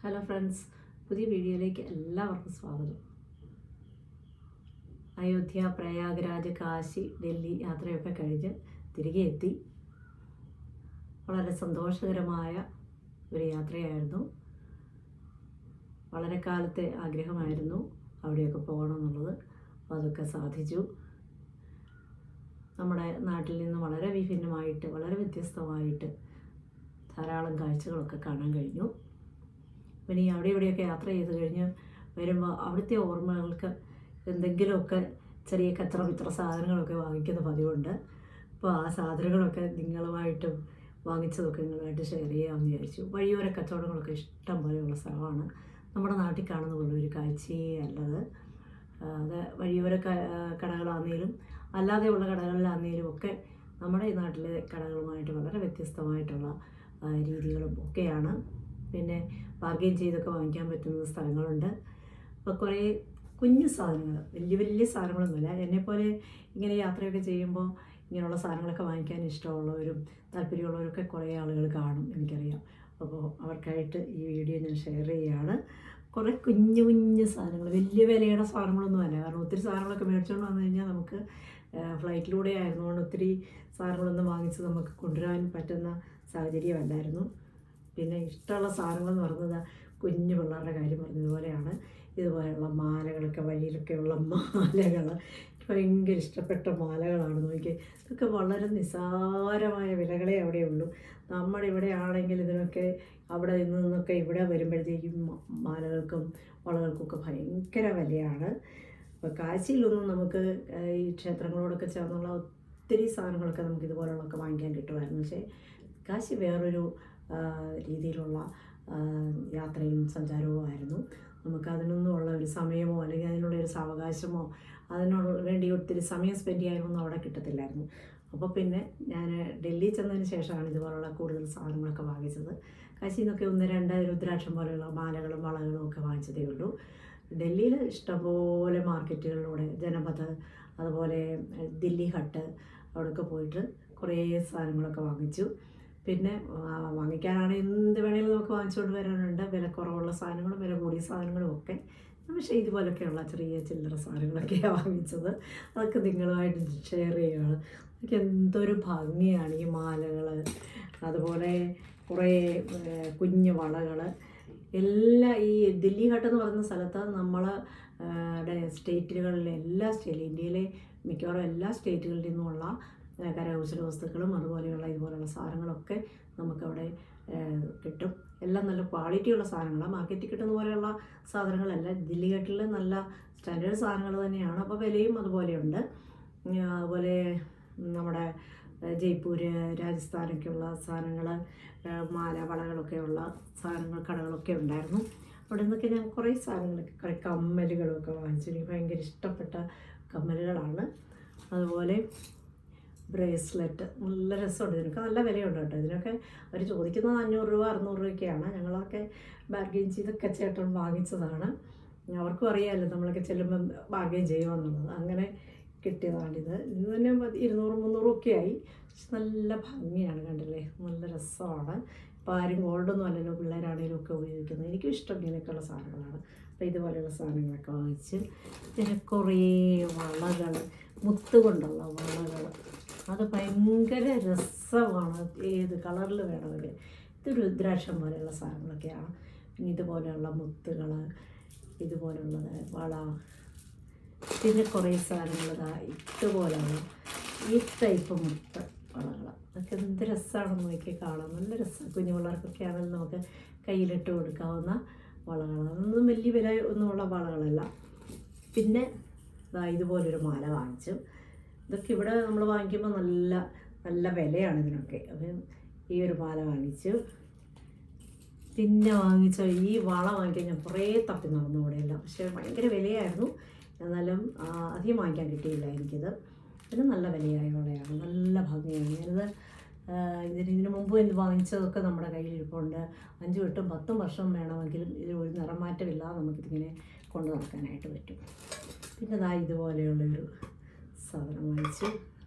Hello friends, പുതിയ വീഡിയോയിലേക്ക് എല്ലാവർക്കും സ്വാഗതം. അയോധ്യ, പ്രയാഗ്രാജ്, കാശി, ഡൽഹി യാത്രയൊക്കെ കഴിഞ്ഞ് തിരികെ എത്തി. വളരെ സന്തോഷകരമായ ഒരു യാത്രയായിരുന്നു. വളരെ കാലത്തെ ആഗ്രഹമായിരുന്നു അവിടെയൊക്കെ പോകണമെന്നുള്ളത്. അപ്പോൾ അതൊക്കെ സാധിച്ചു. നമ്മുടെ നാട്ടിൽ നിന്ന് വളരെ വിഭിന്നമായിട്ട്, വളരെ വ്യത്യസ്തമായിട്ട് ധാരാളം കാഴ്ചകളൊക്കെ കാണാൻ കഴിഞ്ഞു. പിന്നെ ഈ അവിടെ ഇവിടെയൊക്കെ യാത്ര ചെയ്ത് കഴിഞ്ഞ് വരുമ്പോൾ അവിടുത്തെ ഓർമ്മകൾക്ക് എന്തെങ്കിലുമൊക്കെ ചെറിയ കച്ചറ സാധനങ്ങളൊക്കെ വാങ്ങിക്കുന്ന പതിവുണ്ട്. അപ്പോൾ ആ സാധനങ്ങളൊക്കെ നിങ്ങളുമായിട്ടും വാങ്ങിച്ചതൊക്കെ നിങ്ങളുമായിട്ട് ഷെയർ ചെയ്യാമെന്ന് വിചാരിച്ചു. വഴിയോര കച്ചവടങ്ങളൊക്കെ ഇഷ്ടം പോലെയുള്ള സ്ഥലമാണ്. നമ്മുടെ നാട്ടിൽ കാണുന്ന പോലെ ഒരു കാഴ്ചയേ അല്ലത്. അത് വഴിയോര കടകളാണെങ്കിലും അല്ലാതെയുള്ള കടകളിലാണെങ്കിലും ഒക്കെ നമ്മുടെ ഈ നാട്ടിലെ കടകളുമായിട്ട് വളരെ വ്യത്യസ്തമായിട്ടുള്ള രീതികളും ഒക്കെയാണ്. പിന്നെ ബാർഗെയിൻ ചെയ്തൊക്കെ വാങ്ങിക്കാൻ പറ്റുന്ന സ്ഥലങ്ങളുണ്ട്. അപ്പോൾ കുറേ കുഞ്ഞു സാധനങ്ങൾ, വലിയ സാധനങ്ങളൊന്നുമില്ല. എന്നെപ്പോലെ ഇങ്ങനെ യാത്രയൊക്കെ ചെയ്യുമ്പോൾ ഇങ്ങനെയുള്ള സാധനങ്ങളൊക്കെ വാങ്ങിക്കാൻ ഇഷ്ടമുള്ളവരും താല്പര്യമുള്ളവരൊക്കെ കുറേ ആളുകൾ കാണും, എനിക്കറിയാം. അപ്പോൾ അവർക്കായിട്ട് ഈ വീഡിയോ ഞാൻ ഷെയർ ചെയ്യുകയാണ്. കുറേ കുഞ്ഞു സാധനങ്ങൾ, വലിയ വിലയുടെ സാധനങ്ങളൊന്നുമല്ല. കാരണം ഒത്തിരി സാധനങ്ങളൊക്കെ മേടിച്ചുകൊണ്ട് വന്നു കഴിഞ്ഞാൽ നമുക്ക് ഫ്ലൈറ്റിലൂടെ ആയിരുന്നുകൊണ്ട് ഒത്തിരി സാധനങ്ങളൊന്നും വാങ്ങിച്ച് നമുക്ക് കൊണ്ടുവരാൻ പറ്റുന്ന സാഹചര്യമല്ലായിരുന്നു. പിന്നെ ഇഷ്ടമുള്ള സാധനങ്ങളെന്ന് പറയുന്നത് കുഞ്ഞു പിള്ളേരുടെ കാര്യം പറഞ്ഞതുപോലെയാണ്. ഇതുപോലെയുള്ള മാലകളൊക്കെ, വഴിയിലൊക്കെയുള്ള മാലകൾ, ഭയങ്കര ഇഷ്ടപ്പെട്ട മാലകളാണ്. നോക്കി, ഇതൊക്കെ വളരെ നിസ്സാരമായ വിലകളെ അവിടെയുള്ളൂ. നമ്മുടെ ഇവിടെ ആണെങ്കിൽ ഇതിനൊക്കെ അവിടെ നിന്നൊക്കെ ഇവിടെ വരുമ്പോഴത്തേക്കും മാലകൾക്കും വളകൾക്കൊക്കെ ഭയങ്കര വിലയാണ്. അപ്പോൾ കാശിയിലൊന്നും നമുക്ക് ഈ ക്ഷേത്രങ്ങളോടൊക്കെ ചേർന്നുള്ള ഒത്തിരി സാധനങ്ങളൊക്കെ നമുക്ക് ഇതുപോലുള്ളതൊക്കെ വാങ്ങിക്കാൻ കിട്ടുമായിരുന്നു. പക്ഷേ കാശി വേറൊരു രീതിയിലുള്ള യാത്രയും സഞ്ചാരവും ആയിരുന്നു. നമുക്ക് അതിനൊന്നുമുള്ള ഒരു സമയമോ അല്ലെങ്കിൽ അതിനുള്ള ഒരു സാവകാശമോ അതിനോട് വേണ്ടി ഒത്തിരി സമയം സ്പെൻഡ് ചെയ്യാനൊന്നും അവിടെ കിട്ടത്തില്ലായിരുന്നു. അപ്പോൾ പിന്നെ ഞാൻ ഡൽഹി ചെന്നതിന് ശേഷമാണ് ഇതുപോലുള്ള കൂടുതൽ സാധനങ്ങളൊക്കെ വാങ്ങിച്ചത്. കാശിയിൽ നിന്നൊക്കെ 1-2 രുദ്രാക്ഷം പോലെയുള്ള മാലകളും വളകളും ഒക്കെ വാങ്ങിച്ചതേ ഉള്ളൂ. ഡൽഹിയിൽ ഇഷ്ടംപോലെ മാർക്കറ്റുകളിലൂടെ, ജനപഥ്, അതുപോലെ ദില്ലി ഹട്ട്, അവിടെയൊക്കെ പോയിട്ട് കുറേ സാധനങ്ങളൊക്കെ വാങ്ങിച്ചു. പിന്നെ വാങ്ങിക്കാനാണ് എന്ത് വേണമെങ്കിലും നമുക്ക് വാങ്ങിച്ചുകൊണ്ട് വരാനുണ്ട്. വിലക്കുറവുള്ള സാധനങ്ങളും വില കൂടിയ സാധനങ്ങളും ഒക്കെ. പക്ഷേ ഇതുപോലൊക്കെയുള്ള ചെറിയ ചില്ലറ സാധനങ്ങളൊക്കെയാണ് വാങ്ങിച്ചത്. അതൊക്കെ നിങ്ങളുമായിട്ട് ഷെയർ ചെയ്യുകയാണ്. എനിക്ക് എന്തൊരു ഭംഗിയാണ് ഈ മാലകൾ, അതുപോലെ കുറേ കുഞ്ഞു വളകൾ എല്ലാം. ഈ ദില്ലി ഹട്ട് എന്ന് പറയുന്ന സ്ഥലത്ത് നമ്മളുടെ സ്റ്റേറ്റുകളിലെ ഇന്ത്യയിലെ മിക്കവാറും എല്ലാ സ്റ്റേറ്റുകളിൽ നിന്നുമുള്ള കരകൗശല വസ്തുക്കളും ഇതുപോലെയുള്ള സാധനങ്ങളൊക്കെ നമുക്കവിടെ കിട്ടും. എല്ലാം നല്ല ക്വാളിറ്റിയുള്ള സാധനങ്ങളാണ്. മാർക്കറ്റിൽ കിട്ടുന്ന പോലെയുള്ള സാധനങ്ങളല്ല. ദില്ലി ഹട്ടിൽ നല്ല സ്റ്റാൻഡേർഡ് സാധനങ്ങൾ തന്നെയാണ്. അപ്പോൾ വിലയും അതുപോലെയുണ്ട്. അതുപോലെ നമ്മുടെ ജയ്പൂര്, രാജസ്ഥാനൊക്കെയുള്ള സാധനങ്ങൾ, മാല വളകളൊക്കെയുള്ള കടകളൊക്കെ ഉണ്ടായിരുന്നു. അവിടെ നിന്നൊക്കെ ഞാൻ കുറേ കുറേ കമ്മലുകളൊക്കെ വാങ്ങിച്ചു. എനിക്ക് ഭയങ്കര ഇഷ്ടപ്പെട്ട കമ്മലുകളാണ്. അതുപോലെ ബ്രേസ്ലെറ്റ്, നല്ല രസമുണ്ട്. ഇതിനൊക്കെ നല്ല വിലയുണ്ട് കേട്ടോ. ഇതിനൊക്കെ അവർ ചോദിക്കുന്നത് 500 രൂപ 600 രൂപയൊക്കെയാണ്. ഞങ്ങളൊക്കെ ബാർഗെയിൻ ചെയ്തൊക്കെ ചേട്ടൻ വാങ്ങിച്ചതാണ്. അവർക്കും അറിയാമല്ലോ നമ്മളൊക്കെ ചെല്ലുമ്പം ബാർഗെയിൻ ചെയ്യുമെന്നുള്ളത്. അങ്ങനെ കിട്ടിയതാണിത്. ഇത് തന്നെ 200-300 ഒക്കെ ആയി. പക്ഷെ നല്ല ഭംഗിയാണ്, കണ്ടില്ലേ, നല്ല രസമാണ്. ഇപ്പോൾ ആരും ഗോൾഡൊന്നും അല്ലല്ലോ പിള്ളേരാണേലും ഒക്കെ ഉപയോഗിക്കുന്നത്. എനിക്കും ഇഷ്ടം ഇങ്ങനെയൊക്കെയുള്ള സാധനങ്ങളാണ്. അപ്പോൾ ഇതുപോലെയുള്ള സാധനങ്ങളൊക്കെ വാങ്ങിച്ച്, പിന്നെ കുറേ വളകൾ, മുത്തുകൊണ്ടുള്ള വളകൾ, അത് ഭയങ്കര രസമാണ്. ഏത് കളറിൽ വേണമെങ്കിൽ. ഇത് രുദ്രാക്ഷം പോലെയുള്ള സാധനങ്ങളൊക്കെയാണ്. പിന്നെ ഇതുപോലെയുള്ള മുത്തുകൾ, ഇതുപോലെയുള്ളത് വള, പിന്നെ കുറേ സാധനങ്ങൾ ഇതുപോലെയുള്ള ഈ ടൈപ്പ് മുത്ത് വളകൾ. അതൊക്കെ എന്ത് രസമാണെന്ന് നോക്കി കാണാം. നല്ല രസം. കുഞ്ഞു പിള്ളേർക്കൊക്കെ ആണെങ്കിൽ നമുക്ക് കയ്യിലിട്ട് കൊടുക്കാവുന്ന വളകൾ. അതൊന്നും വലിയ വില ഒന്നുമുള്ള വളകളല്ല. പിന്നെ ഇതുപോലൊരു മാല വാങ്ങിച്ചു. ഇതൊക്കെ ഇവിടെ നമ്മൾ വാങ്ങിക്കുമ്പോൾ നല്ല വിലയാണ് ഇതിനൊക്കെ. അപ്പം ഈ ഒരു മാല വാങ്ങിച്ചു. പിന്നെ വാങ്ങിച്ച ഈ വള വാങ്ങിക്കാൻ ഞാൻ കുറേ തപ്പി നടന്നു ഇവിടെയെല്ലാം. പക്ഷേ ഭയങ്കര വിലയായിരുന്നു. എന്നാലും അധികം വാങ്ങിക്കാൻ കിട്ടിയില്ല എനിക്കിത്. പിന്നെ നല്ല വിലയായ വളയാണ്, നല്ല ഭംഗിയാണ്. ഇതിന് മുമ്പ് വാങ്ങിച്ചതൊക്കെ നമ്മുടെ കയ്യിലിരിപ്പുണ്ട്. 5, 8, 10 വർഷം വേണമെങ്കിലും ഇതിൽ ഒരു നിറം മാറ്റമില്ലാതെ നമുക്കിതിങ്ങനെ കൊണ്ടു നടക്കാനായിട്ട് പറ്റും. പിന്നെ ഇതുപോലെയുള്ളൊരു സാധനം വാങ്ങിച്ചു.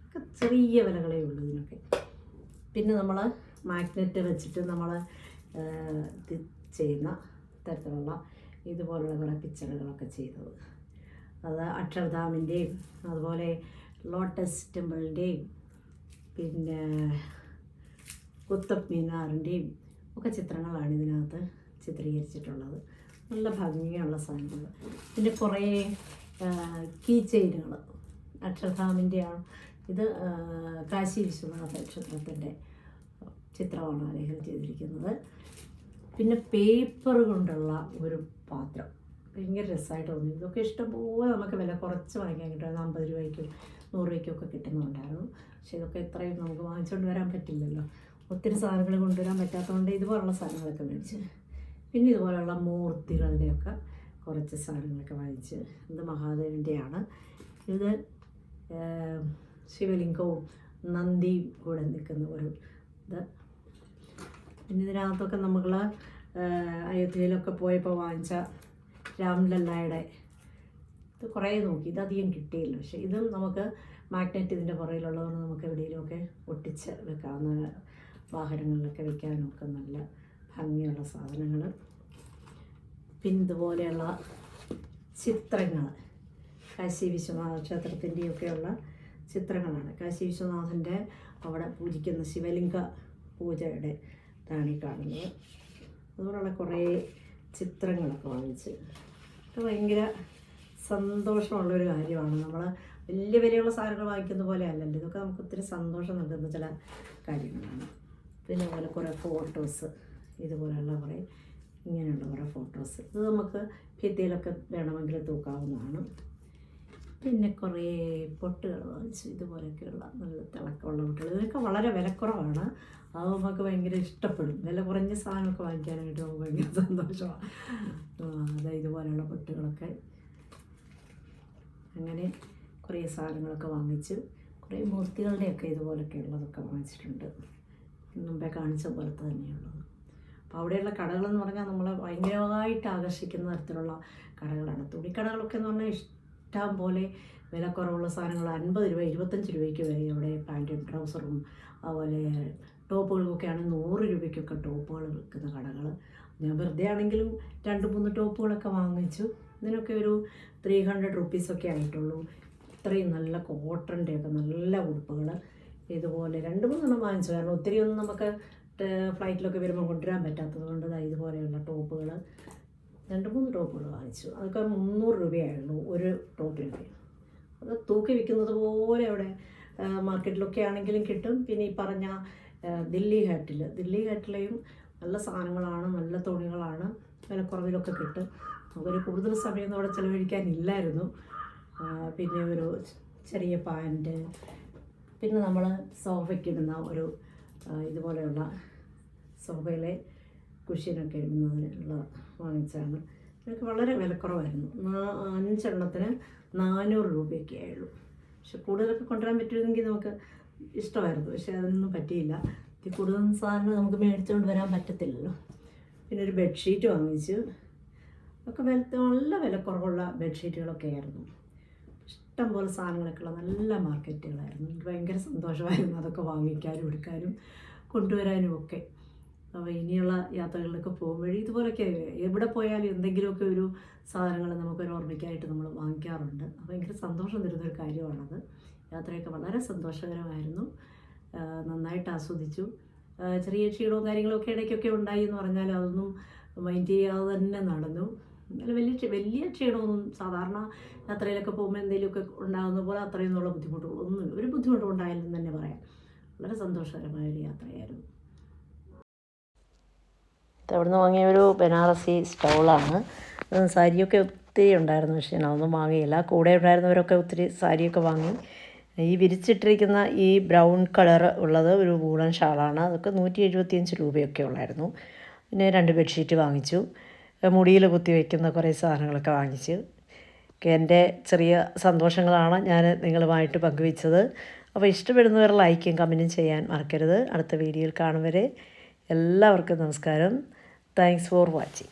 ചെറിയ വിലകളേ ഉള്ളൂ ഇതിനൊക്കെ. പിന്നെ നമ്മൾ മാഗ്നറ്റ് വെച്ചിട്ട് നമ്മൾ ചെയ്യുന്ന തരത്തിലുള്ള ഇതുപോലുള്ള കുറേ പിക്ചറുകളൊക്കെ ചെയ്തത്. അത് അക്ഷർധാമിൻ്റെയും അതുപോലെ ലോട്ടസ് ടെമ്പിളിൻ്റെയും പിന്നെ കുത്തബ് മീനാറിൻ്റെയും ഒക്കെ ചിത്രങ്ങളാണ് ഇതിനകത്ത് ചിത്രീകരിച്ചിട്ടുള്ളത്. നല്ല ഭംഗിയുള്ള സാധനങ്ങൾ. പിന്നെ കുറേ കീ ചെയിനുകൾ അക്ഷർധാമിൻ്റെയാണ്. ഇത് കാശി വിശ്വനാഥ ക്ഷേത്രത്തിൻ്റെ ചിത്രമാണ് ലേഖനം ചെയ്തിരിക്കുന്നത്. പിന്നെ പേപ്പർ കൊണ്ടുള്ള ഒരു പാത്രം ഭയങ്കര രസമായിട്ട് തോന്നി. ഇതൊക്കെ ഇഷ്ടംപോലെ നമുക്ക് വില കുറച്ച് വാങ്ങിക്കാൻ കിട്ടുമായിരുന്നു. 50 രൂപയ്ക്കും 100 രൂപയ്ക്കും ഒക്കെ കിട്ടുന്നുണ്ടായിരുന്നു. പക്ഷേ ഇതൊക്കെ ഇത്രയും നമുക്ക് വാങ്ങിച്ചുകൊണ്ട് വരാൻ പറ്റില്ലല്ലോ. ഒത്തിരി സാധനങ്ങൾ കൊണ്ടുവരാൻ പറ്റാത്തതുകൊണ്ട് ഇതുപോലുള്ള സാധനങ്ങളൊക്കെ മേടിച്ച്. പിന്നെ ഇതുപോലെയുള്ള മൂർത്തികളുടെയൊക്കെ കുറച്ച് സാധനങ്ങളൊക്കെ വാങ്ങിച്ച്. ഇത് മഹാദേവൻ്റെയാണ്. ഇത് ശിവലിംഗവും നന്ദിയും കൂടെ നിൽക്കുന്ന ഒരു ഇത്. പിന്നെ ഇതിനകത്തൊക്കെ നമ്മൾ അയോധ്യയിലൊക്കെ പോയപ്പോൾ വാങ്ങിച്ച രാംലല്ലയുടെ ഇത് കുറേ നോക്കി. ഇതധികം കിട്ടിയില്ല. പക്ഷേ ഇതും നമുക്ക് മാഗ്നറ്റ് ഇതിൻ്റെ പുറകിലുള്ളതുകൊണ്ട് നമുക്ക് എവിടെയെങ്കിലുമൊക്കെ ഒട്ടിച്ച് വെക്കാവുന്ന വാഹനങ്ങളിലൊക്കെ വെക്കാനൊക്കെ നല്ല ഭംഗിയുള്ള സാധനങ്ങൾ. പിന്നെ ഇതുപോലെയുള്ള ചിത്രങ്ങൾ കാശി വിശ്വനാഥ ക്ഷേത്രത്തിൻ്റെയൊക്കെയുള്ള ചിത്രങ്ങളാണ്. കാശി വിശ്വനാഥൻ്റെ അവിടെ പൂജിക്കുന്ന ശിവലിംഗ പൂജയുടെ ഇതാണ് ഈ കാണുന്നത്. അതുപോലുള്ള കുറേ ചിത്രങ്ങളൊക്കെ വാങ്ങിച്ച്. ഇത് ഭയങ്കര സന്തോഷമുള്ളൊരു കാര്യമാണ്. നമ്മൾ വലിയ വിലയുള്ള സാധനങ്ങൾ വാങ്ങിക്കുന്ന പോലെ അല്ലല്ലോ. ഇതൊക്കെ നമുക്ക് ഒത്തിരി സന്തോഷം നൽകുന്ന ചില കാര്യങ്ങളാണ്. പിന്നെ അതുപോലെ കുറേ ഫോട്ടോസ്, ഇതുപോലെയുള്ള കുറേ ഇങ്ങനെയുള്ള കുറേ ഫോട്ടോസ്. ഇത് നമുക്ക് ഭിത്തിയിലൊക്കെ വേണമെങ്കിൽ തൂക്കാവുന്നതാണ്. പിന്നെ കുറേ പൊട്ടുകൾ വാങ്ങിച്ചു. ഇതുപോലെയൊക്കെയുള്ള നല്ല തിളക്കമുള്ള പൊട്ടുകൾ. ഇതിനൊക്കെ വളരെ വിലക്കുറവാണ്. അത് നമുക്ക് ഭയങ്കര ഇഷ്ടപ്പെടും. വില കുറഞ്ഞ സാധനമൊക്കെ വാങ്ങിക്കാനായിട്ട് നമുക്ക് ഭയങ്കര സന്തോഷമാണ്. അതായത് ഇതുപോലെയുള്ള പൊട്ടുകളൊക്കെ അങ്ങനെ കുറേ സാധനങ്ങളൊക്കെ വാങ്ങിച്ച്. കുറേ മൂർത്തികളുടെയൊക്കെ ഇതുപോലൊക്കെ ഉള്ളതൊക്കെ വാങ്ങിച്ചിട്ടുണ്ട്. മുമ്പേ കാണിച്ച പോലത്തെ തന്നെയുള്ളത്. അപ്പോൾ അവിടെയുള്ള കടകളെന്ന് പറഞ്ഞാൽ നമ്മളെ ഭയങ്കരമായിട്ട് ആകർഷിക്കുന്ന തരത്തിലുള്ള കടകളാണ്. തുണിക്കടകളൊക്കെ എന്ന് പറഞ്ഞാൽ ഇഷ്ടം പോലെ വിലക്കുറവുള്ള സാധനങ്ങൾ 50 രൂപ 25 രൂപയ്ക്ക് വരെ അവിടെ പാൻറ്റും ട്രൗസറും അതുപോലെ ടോപ്പുകൾക്കൊക്കെയാണ് 100 രൂപയ്ക്കൊക്കെ ടോപ്പുകൾ വിൽക്കുന്ന കടകൾ. ഞാൻ വെറുതെ ആണെങ്കിലും 2-3 ടോപ്പുകളൊക്കെ വാങ്ങിച്ചു. ഇതിനൊക്കെ ഒരു 300 റുപ്പീസൊക്കെ ആയിട്ടുള്ളൂ. ഇത്രയും നല്ല കോട്ടൻ്റെയൊക്കെ നല്ല ഉടുപ്പുകൾ ഇതുപോലെ 2-3 വാങ്ങിച്ചു. കാരണം ഒത്തിരിയൊന്നും നമുക്ക് ഫ്ലൈറ്റിലൊക്കെ വരുമ്പോൾ കൊണ്ടുവരാൻ പറ്റാത്തത് കൊണ്ട് ഇതുപോലെയുള്ള ടോപ്പുകൾ 2-3 ടോപ്പുകൾ വാങ്ങിച്ചു. അതൊക്കെ 300 രൂപയായിരുന്നു ഒരു ടോപ്പിനൊക്കെ. അത് തൂക്കി വിൽക്കുന്നത് പോലെ അവിടെ മാർക്കറ്റിലൊക്കെ ആണെങ്കിലും കിട്ടും. പിന്നെ ഈ പറഞ്ഞ ദില്ലി ഹാറ്റിലെയും നല്ല സാധനങ്ങളാണ്, നല്ല തുണികളാണ്, വിലക്കുറവിലൊക്കെ കിട്ടും. നമുക്കൊരു കൂടുതൽ സമയമൊന്നും അവിടെ ചിലവഴിക്കാനില്ലായിരുന്നു. പിന്നെ ഒരു ചെറിയ പാൻറ്റ്, പിന്നെ നമ്മൾ സോഫയ്ക്കിടുന്ന ഒരു ഇതുപോലെയുള്ള സോഫയിലെ കുഷ്യനൊക്കെ ഇടുന്നതിനുള്ള വാങ്ങിച്ചാണ്. ഇതൊക്കെ വളരെ വിലക്കുറവായിരുന്നു. 5 എണ്ണത്തിന് 400 രൂപയൊക്കെ ആയുള്ളൂ. പക്ഷെ കൂടുതലൊക്കെ കൊണ്ടുവരാൻ പറ്റുമെങ്കിൽ നമുക്ക് ഇഷ്ടമായിരുന്നു. പക്ഷേ അതൊന്നും പറ്റിയില്ല. ഇത് കൂടുതൽ സാധനങ്ങൾ നമുക്ക് മേടിച്ചുകൊണ്ട് വരാൻ പറ്റത്തില്ലല്ലോ. പിന്നെ ഒരു ബെഡ്ഷീറ്റ് വാങ്ങിച്ചു. ഒക്കെ നല്ല വിലക്കുറവുള്ള ബെഡ്ഷീറ്റുകളൊക്കെ ആയിരുന്നു. ഇഷ്ടംപോലെ സാധനങ്ങളൊക്കെ ഉള്ള നല്ല മാർക്കറ്റുകളായിരുന്നു. എനിക്ക് ഭയങ്കര സന്തോഷമായിരുന്നു അതൊക്കെ വാങ്ങിക്കാനും എടുക്കാനും കൊണ്ടുവരാനും ഒക്കെ. അപ്പോൾ ഇനിയുള്ള യാത്രകളിലൊക്കെ പോകുമ്പോഴേ ഇതുപോലൊക്കെ എവിടെ പോയാലും എന്തെങ്കിലുമൊക്കെ ഒരു സാധനങ്ങൾ നമുക്കൊരു ഓർമ്മയ്ക്കായിട്ട് നമ്മൾ വാങ്ങിക്കാറുണ്ട്. ഭയങ്കര സന്തോഷം തരുന്നൊരു കാര്യമാണത്. യാത്രയൊക്കെ വളരെ സന്തോഷകരമായിരുന്നു. നന്നായിട്ട് ആസ്വദിച്ചു. ചെറിയ ക്ഷീണവും കാര്യങ്ങളൊക്കെ ഇടയ്ക്കൊക്കെ ഉണ്ടായി എന്ന് പറഞ്ഞാൽ അതൊന്നും മൈൻഡ് ചെയ്യാതെ തന്നെ നടന്നു. വലിയ ക്ഷീണമൊന്നും സാധാരണ യാത്രയിലൊക്കെ പോകുമ്പോൾ എന്തെങ്കിലുമൊക്കെ ഉണ്ടാകുന്ന പോലെ അത്രയൊന്നുള്ള ഒരു ബുദ്ധിമുട്ടും ഉണ്ടായില്ലെന്ന് തന്നെ പറയാം. വളരെ സന്തോഷകരമായൊരു യാത്രയായിരുന്നു. അവിടുന്ന് വാങ്ങിയ ഒരു ബനാറസി സ്റ്റൗളാണ്. സാരിയൊക്കെ ഒത്തിരി ഉണ്ടായിരുന്നു. പക്ഷേ ഞാനൊന്നും വാങ്ങിയില്ല. കൂടെ ഉണ്ടായിരുന്നവരൊക്കെ ഒത്തിരി സാരിയൊക്കെ വാങ്ങി. ഈ വിരിച്ചിട്ടിരിക്കുന്ന ഈ ബ്രൗൺ കളർ ഉള്ളത് ഒരു വൂളൻ ഷാളാണ്. അതൊക്കെ 175 രൂപയൊക്കെ ഉള്ളായിരുന്നു. പിന്നെ 2 ബെഡ്ഷീറ്റ് വാങ്ങിച്ചു. മുടിയിൽ കുത്തി വയ്ക്കുന്ന കുറേ സാധനങ്ങളൊക്കെ വാങ്ങിച്ചു. എൻ്റെ ചെറിയ സന്തോഷങ്ങളാണ് ഞാൻ നിങ്ങളുമായിട്ട് പങ്കുവെച്ചത്. അപ്പോൾ ഇഷ്ടപ്പെടുന്നവർ ലൈക്കും കമൻറ്റും ചെയ്യാൻ മറക്കരുത്. അടുത്ത വീഡിയോയിൽ കാണും വരെ എല്ലാവർക്കും നമസ്കാരം. Thanks for watching.